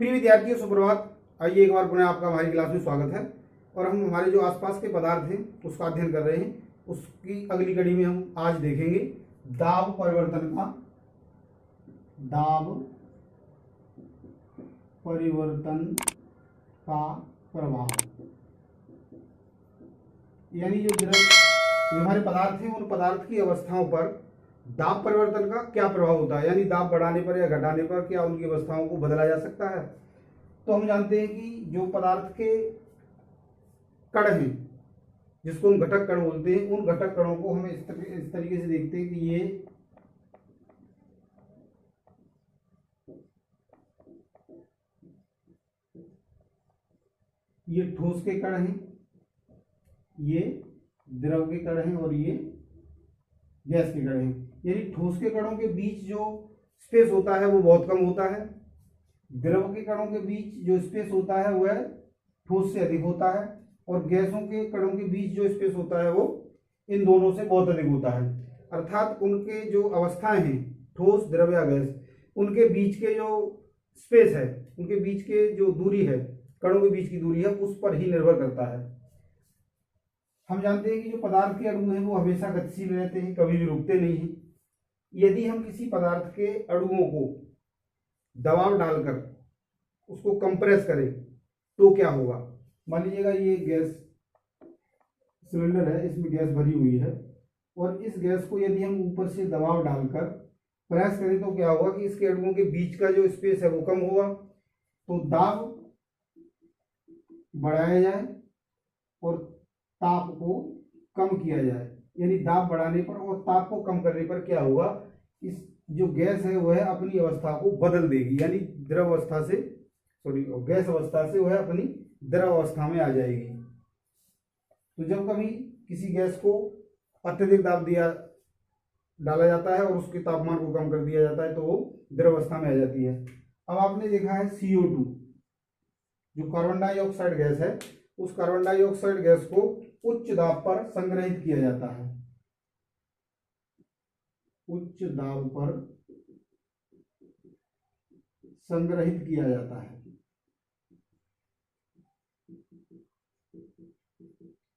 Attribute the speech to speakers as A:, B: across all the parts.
A: प्रिय विद्यार्थियों, सुप्रभात। आइए एक बार पुनः आपका हमारी क्लास में स्वागत है। और हम हमारे जो आसपास के पदार्थ हैं उसका अध्ययन कर रहे हैं। उसकी अगली कड़ी में हम आज देखेंगे दाब परिवर्तन का प्रभाव। यानी जो हमारे पदार्थ हैं उन पदार्थ की अवस्थाओं पर दाब परिवर्तन का क्या प्रभाव होता है, यानी दाब बढ़ाने पर या घटाने पर क्या उनकी अवस्थाओं को बदला जा सकता है। तो हम जानते हैं कि जो पदार्थ के कण हैं जिसको हम घटक कण बोलते हैं, उन घटक कणों को हम इस तरीके से देखते हैं कि ये ठोस के कण हैं, ये द्रव के कण हैं और ये गैस के कण हैं। यानी ठोस के कणों के बीच जो स्पेस होता है वो बहुत कम होता है। द्रव के कणों के बीच जो स्पेस होता है वह ठोस से अधिक होता है। और गैसों के कणों के बीच जो स्पेस होता है वो इन दोनों से बहुत अधिक होता है। अर्थात उनके जो अवस्थाएं हैं, ठोस, द्रव या गैस, उनके बीच के जो स्पेस है, उनके बीच के जो दूरी है, कणों के बीच की दूरी है, उस पर ही निर्भर करता है। हम जानते हैं कि जो पदार्थ के अणु हैं वो हमेशा गतिशील रहते हैं, कभी भी रुकते नहीं हैं। यदि हम किसी पदार्थ के अणुओं को दबाव डालकर उसको कंप्रेस करें तो क्या होगा। मान लीजिएगा ये गैस सिलेंडर है, इसमें गैस भरी हुई है और इस गैस को यदि हम ऊपर से दबाव डालकर प्रेस करें तो क्या होगा कि इसके अणुओं के बीच का जो स्पेस है वो कम होगा। तो दाब बढ़ाया जाए और ताप को कम किया जाए, यानी दाब बढ़ाने पर और ताप को कम करने पर क्या होगा, इस जो गैस है वह अपनी अवस्था को बदल देगी, यानी द्रव अवस्था से गैस अवस्था से वह अपनी द्रव अवस्था में आ जाएगी। तो जब कभी किसी गैस को अत्यधिक दाब डाला जाता है और उसके तापमान को कम कर दिया जाता है तो वो द्रव अवस्था में आ जाती है। अब आपने देखा है CO2 जो कार्बन डाइऑक्साइड गैस है, उस कार्बन डाइऑक्साइड गैस को उच्च दाब पर संग्रहित किया जाता है। उच्च दाब पर संग्रहित किया जाता है,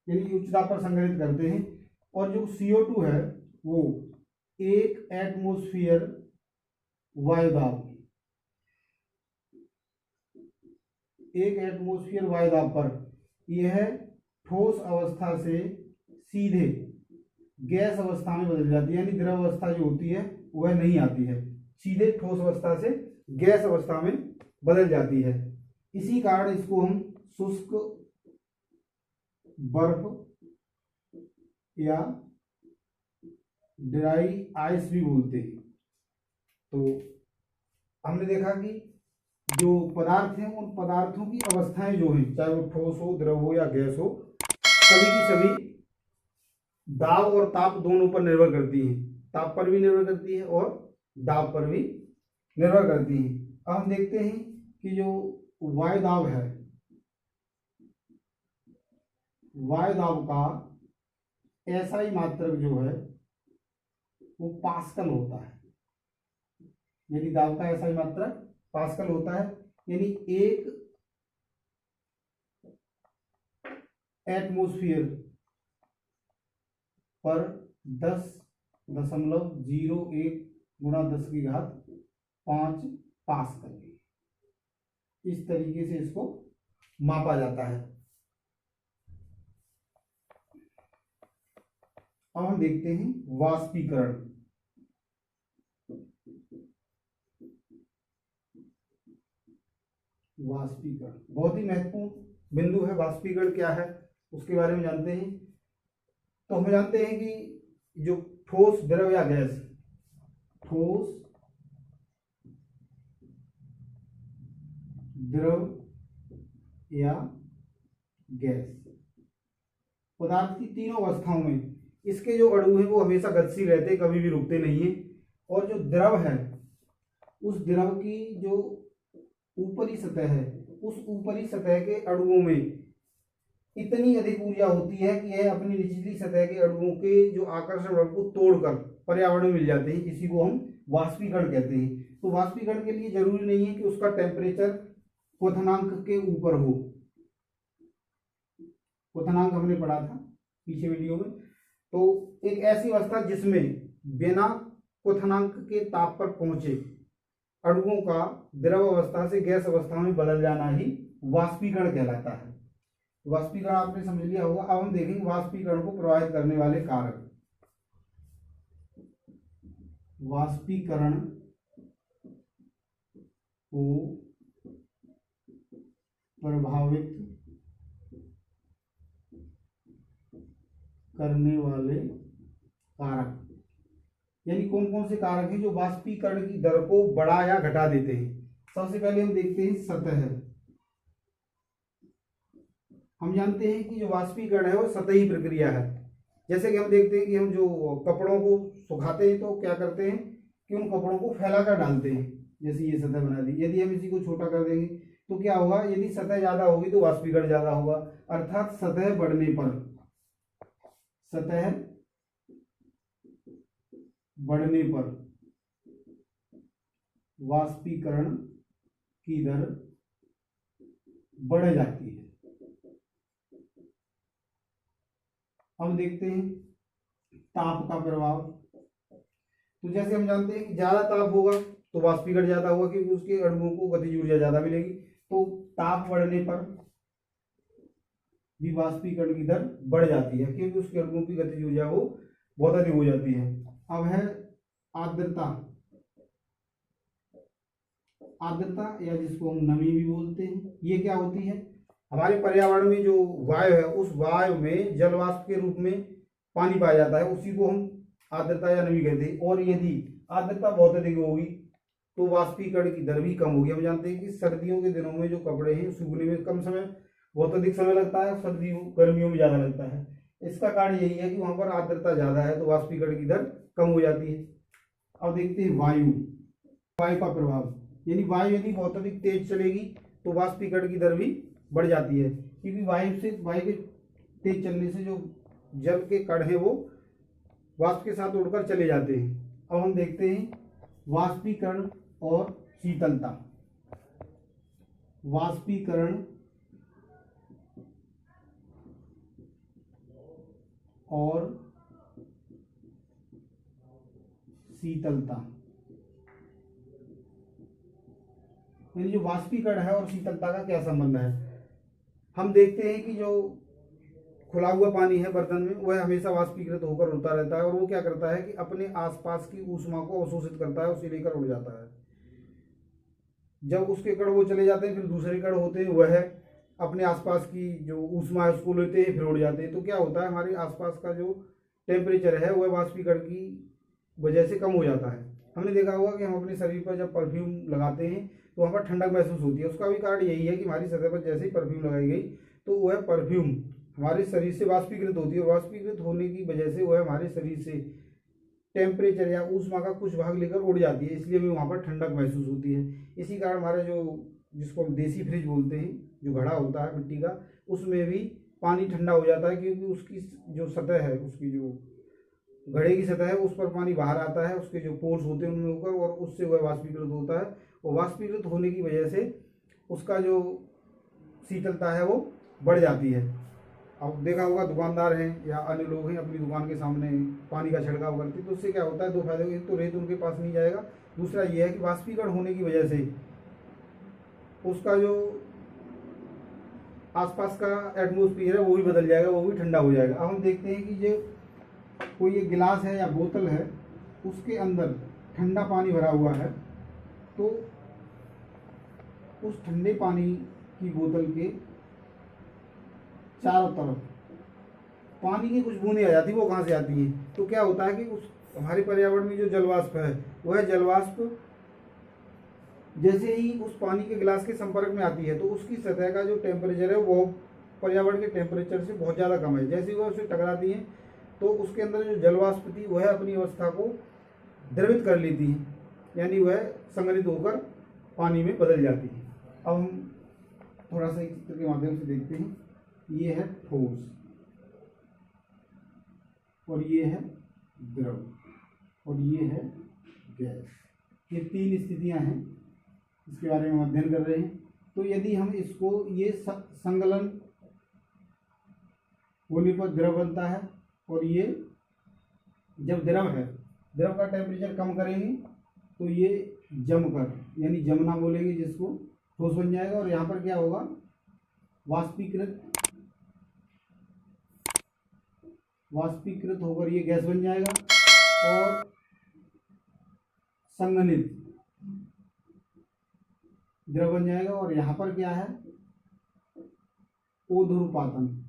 A: यानी उच्च दाब पर संग्रहित करते हैं। और जो CO2 है वो 1 एटमॉस्फेयर वायुदाब पर यह ठोस अवस्था से सीधे गैस अवस्था में बदल जाती है, यानी द्रव अवस्था जो होती है वह नहीं आती है, सीधे ठोस अवस्था से गैस अवस्था में बदल जाती है। इसी कारण इसको हम शुष्क बर्फ या ड्राई आइस भी बोलते हैं। तो हमने देखा कि जो पदार्थ हैं उन पदार्थों की अवस्थाएं जो हैं, चाहे वो ठोस हो, द्रव हो या गैस हो, सभी की सभी दाब और ताप दोनों पर निर्भर करती हैं। ताप पर भी निर्भर करती है और दाब पर भी निर्भर करती हैं। अब हम देखते हैं कि जो वायुदाब है, वायुदाब का SI मात्रक जो है वो पास्कल होता है। यानी दाब का SI मात्रक पास्कल होता है, यानी 1 एटमॉस्फेयर पर 10.01 गुणा 10 की घात 5 पास्कल, इस तरीके से इसको मापा जाता है। अब हम देखते हैं वाष्पीकरण। बहुत ही महत्वपूर्ण बिंदु है। वाष्पीकरण क्या है उसके बारे में जानते हैं। तो हम जानते हैं कि जो ठोस, द्रव या गैस, ठोस, द्रव या गैस पदार्थ की तीनों अवस्थाओं में इसके जो अणु हैं वो हमेशा गतिशील रहते हैं, कभी भी रुकते नहीं हैं। और जो द्रव है उस द्रव की जो ऊपरी सतह है, उस ऊपरी सतह के अणुओं में इतनी अधिक ऊर्जा होती है कि यह अपनी निचली सतह के अणुओं के जो आकर्षण बल को तोड़कर पर्यावरण में मिल जाते हैं। इसी को हम वाष्पीकरण कहते हैं। तो वाष्पीकरण के लिए जरूरी नहीं है कि उसका टेम्परेचर क्वथनांक के ऊपर हो। क्वथनांक हमने पढ़ा था पीछे वीडियो में। तो एक ऐसी अवस्था जिसमें बिना क्वथनांक के ताप पर पहुंचे अणुओं का द्रव अवस्था से गैस अवस्था में बदल जाना ही वाष्पीकरण कहलाता है। वाष्पीकरण आपने समझ लिया होगा। अब हम देखेंगे वाष्पीकरण को प्रभावित करने वाले कारक। वाष्पीकरण को प्रभावित करने वाले कारक, यानी कौन कौन से कारक हैं जो वाष्पीकरण की दर को बढ़ा या घटा देते हैं। सबसे पहले हम देखते हैं सतह। हम जानते हैं कि जो वाष्पीकरण है वो सतही प्रक्रिया है। जैसे कि हम देखते हैं कि हम जो कपड़ों को सुखाते हैं तो क्या करते हैं कि उन कपड़ों को फैलाकर डालते हैं। जैसे ये सतह बना दी, यदि हम इसी को छोटा कर देंगे तो क्या होगा, यदि सतह ज्यादा होगी तो वाष्पीकरण ज्यादा होगा। अर्थात सतह बढ़ने पर वाष्पीकरण की दर बढ़ जाती है। अब देखते हैं ताप का प्रभाव। तो जैसे हम जानते हैं कि ज्यादा ताप होगा तो वाष्पीकरण ज्यादा होगा, क्योंकि उसके अणुओं को गतिज ऊर्जा ज्यादा मिलेगी। तो ताप बढ़ने पर भी वाष्पीकरण की दर बढ़ जाती है, क्योंकि उसके अणुओं की गतिज ऊर्जा वो बहुत अधिक हो जाती है। अब है आर्द्रता। आर्द्रता या जिसको हम नमी भी बोलते हैं, ये क्या होती है, हमारे पर्यावरण में जो वायु है उस वायु में जल वाष्प के रूप में पानी पाया जाता है, उसी को हम आर्द्रता या नमी कहते हैं। और यदि आर्द्रता बहुत अधिक होगी तो वाष्पीकरण की दर भी कम होगी। हम जानते हैं कि सर्दियों के दिनों में जो कपड़े हैं सूखने में कम समय, बहुत अधिक समय लगता है, सर्दियों गर्मियों में ज्यादा लगता है। इसका कारण यही है कि वहां पर आर्द्रता ज्यादा है तो वाष्पीकरण की दर कम हो जाती है। अब देखते हैं वायु का प्रभाव, यानी वायु यदि बहुत अधिक तेज चलेगी तो वाष्पीकरण की दर भी बढ़ जाती है, क्योंकि वायु के तेज चलने से जो जल के कण है वो वाष्प के साथ उड़कर चले जाते हैं। अब हम देखते हैं वाष्पीकरण और शीतलता। वाष्पीकरण और शीतलता, यानी जो वाष्पीकरण है और शीतलता का क्या संबंध है। हम देखते हैं कि जो खुला हुआ पानी है बर्तन में वह हमेशा वाष्पीकृत होकर उड़ता रहता है, और वो क्या करता है कि अपने आसपास की ऊष्मा को अवशोषित करता है, उसे लेकर उड़ जाता है। जब उसके कण वो चले जाते हैं फिर दूसरे कण होते हैं वह अपने आसपास की जो ऊष्मा है उसको लेते हैं फिर उड़ जाते हैं। तो क्या होता है, हमारे आसपास का जो टेम्परेचर है वह वाष्पीकरण की वजह से कम हो जाता है। हमने देखा होगा कि हम अपने शरीर पर जब परफ्यूम लगाते हैं तो वहाँ पर ठंडक महसूस होती है। उसका भी कारण यही है कि हमारी सतह पर जैसे ही परफ्यूम लगाई गई तो वह परफ्यूम हमारे शरीर से वाष्पीकृत होती है, और वाष्पीकृत होने की वजह से वह हमारे शरीर से टेम्परेचर या ऊष्मा का कुछ भाग लेकर उड़ जाती है, इसलिए हमें वहाँ पर ठंडक महसूस होती है। इसी कारण हमारे जो जिसको हम देसी फ्रिज बोलते हैं, जो घड़ा होता है मिट्टी का, उसमें भी पानी ठंडा हो जाता है, क्योंकि उसकी जो सतह है, उसकी जो घड़े की सतह है उस पर पानी बाहर आता है, उसके जो पोर्स होते हैं उनमें होकर, और उससे वह वाष्पीकृत होता है। और वाष्पीकृत होने की वजह से उसका जो शीतलता है वो बढ़ जाती है। अब देखा होगा दुकानदार हैं या अन्य लोग हैं अपनी दुकान के सामने पानी का छिड़काव करते हैं, तो उससे क्या होता है, दो फायदे। एक तो रेत उनके पास नहीं जाएगा, दूसरा ये है कि वाष्पीकरण होने की वजह से उसका जो आसपास का एटमोस्फियर है वो भी बदल जाएगा, वो भी ठंडा हो जाएगा। अब हम देखते हैं कि जो कोई एक गिलास है या बोतल है उसके अंदर ठंडा पानी भरा हुआ है, तो उस ठंडे पानी की बोतल के चारों तरफ पानी की कुछ बूंदें आ जाती है। वो कहाँ से आती हैं, तो क्या होता है कि उस हमारे पर्यावरण में जो जलवाष्प है वह जलवाष्प जैसे ही उस पानी के गिलास के संपर्क में आती है तो उसकी सतह का जो टेम्परेचर है वो पर्यावरण के टेम्परेचर से बहुत ज़्यादा कम है। जैसे ही वह उससे टकराती है तो उसके अंदर जो जलवाष्प थी वह अपनी अवस्था को द्रवित कर लेती है, यानी वह संघनित होकर पानी में बदल जाती है। अब हम थोड़ा सा एक चित्र के माध्यम से देखते हैं। ये है ठोस और ये है द्रव और ये है गैस। ये तीन स्थितियां हैं, इसके बारे में हम अध्ययन कर रहे हैं। तो यदि हम इसको ये संगलन होने पर द्रव बनता है, और ये जब द्रव है, द्रव का टेम्परेचर कम करेंगे तो ये जमकर, यानी जमना बोलेंगे जिसको, ठोस बन जाएगा। और यहाँ पर क्या होगा, वाष्पीकृत होकर ये गैस बन जाएगा और संघनित द्रव बन जाएगा। और यहाँ पर क्या है, ऊर्ध्वपातन।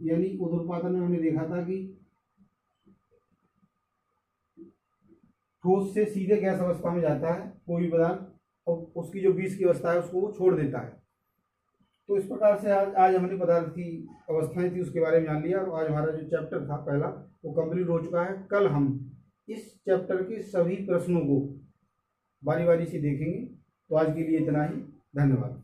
A: यानी ऊर्ध्वपातन में हमने देखा था कि ठोस से सीधे गैस अवस्था में जाता है कोई भी पदार्थ, और उसकी जो बीच की अवस्था है उसको वो छोड़ देता है। तो इस प्रकार से आज हमने पदार्थ की अवस्थाएं थी उसके बारे में जान लिया, और आज हमारा जो चैप्टर था पहला वो कंप्लीट हो चुका है। कल हम इस चैप्टर के सभी प्रश्नों को बारी बारी से देखेंगे। तो आज के लिए इतना ही, धन्यवाद।